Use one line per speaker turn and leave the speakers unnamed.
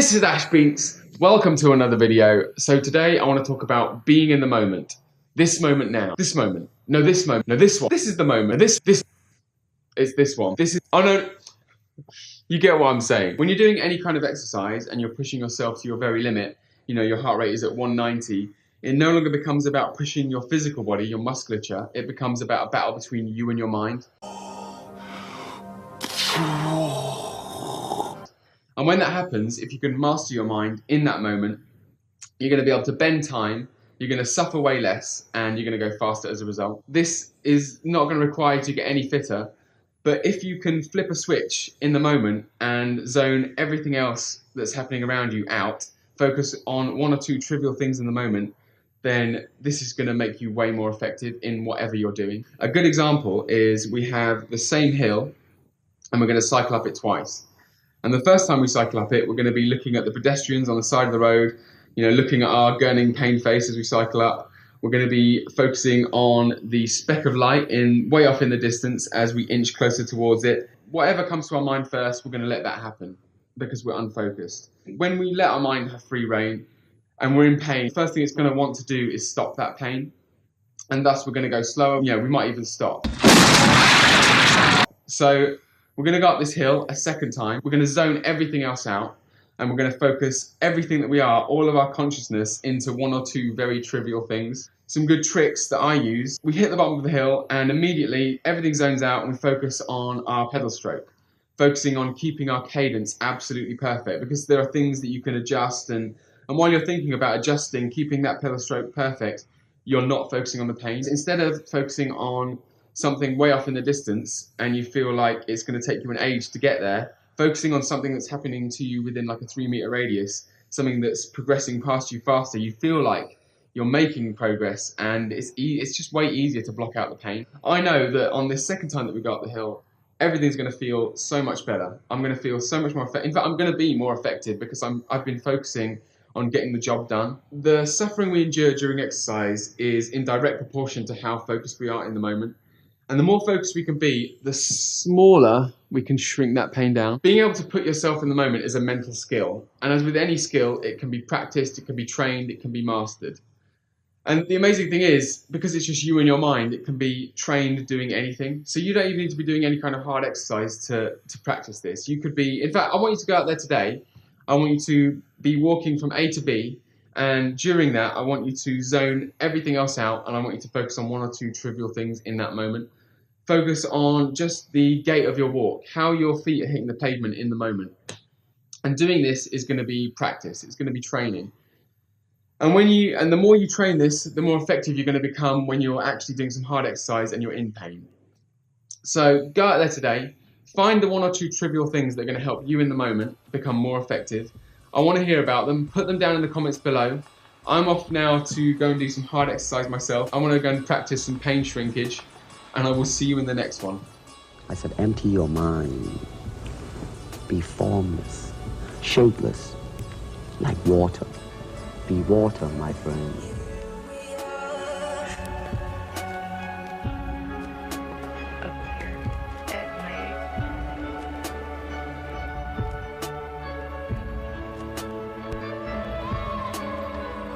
This is Ash Beats. Welcome to another video. So today I want to talk about being in the moment. This moment now. This moment. No, this moment. No, this one. This is the moment. This. It's this one. This is. Oh no. You get what I'm saying. When you're doing any kind of exercise and you're pushing yourself to your very limit, you know, your heart rate is at 190, it no longer becomes about pushing your physical body, your musculature. It becomes about a battle between you and your mind. And when that happens, if you can master your mind in that moment, you're going to be able to bend time, you're going to suffer way less, and you're going to go faster as a result. This is not going to require you to get any fitter, but if you can flip a switch in the moment and zone everything else that's happening around you out, focus on one or two trivial things in the moment, then this is going to make you way more effective in whatever you're doing. A good example is we have the same hill and we're going to cycle up it twice. And the first time we cycle up it, we're going to be looking at the pedestrians on the side of the road, you know, looking at our gurning pain face as we cycle up. We're going to be focusing on the speck of light way off in the distance as we inch closer towards it. Whatever comes to our mind first, we're going to let that happen because we're unfocused. When we let our mind have free rein and we're in pain, the first thing it's going to want to do is stop that pain. And thus we're going to go slower. You know, we might even stop. So we're going to go up this hill a second time. We're going to zone everything else out and we're going to focus everything that we are, all of our consciousness, into one or two very trivial things. Some good tricks that I use. We hit the bottom of the hill and immediately everything zones out and we focus on our pedal stroke, focusing on keeping our cadence absolutely perfect, because there are things that you can adjust, and while you're thinking about adjusting, keeping that pedal stroke perfect, you're not focusing on the pain. Instead of focusing on something way off in the distance and you feel like it's going to take you an age to get there, focusing on something that's happening to you within like a 3-meter radius, something that's progressing past you faster, you feel like you're making progress, and it's just way easier to block out the pain. I know that on this second time that we go up the hill, everything's going to feel so much better. I'm going to feel so much more effective. In fact, I'm going to be more effective because I've been focusing on getting the job done. The suffering we endure during exercise is in direct proportion to how focused we are in the moment. And the more focused we can be, the smaller we can shrink that pain down. Being able to put yourself in the moment is a mental skill. And as with any skill, it can be practiced, it can be trained, it can be mastered. And the amazing thing is, because it's just you and your mind, it can be trained doing anything. So you don't even need to be doing any kind of hard exercise to practice this. You could be, in fact, I want you to go out there today. I want you to be walking from A to B. And during that, I want you to zone everything else out. And I want you to focus on one or two trivial things in that moment. Focus on just the gait of your walk, how your feet are hitting the pavement in the moment. And doing this is going to be practice. It's going to be training. And the more you train this, the more effective you're going to become when you're actually doing some hard exercise and you're in pain. So go out there today, find the one or two trivial things that are going to help you in the moment become more effective. I want to hear about them. Put them down in the comments below. I'm off now to go and do some hard exercise myself. I want to go and practice some pain shrinkage, and I will see you in the next one.
I said, empty your mind. Be formless, shapeless, like water. Be water, my friend.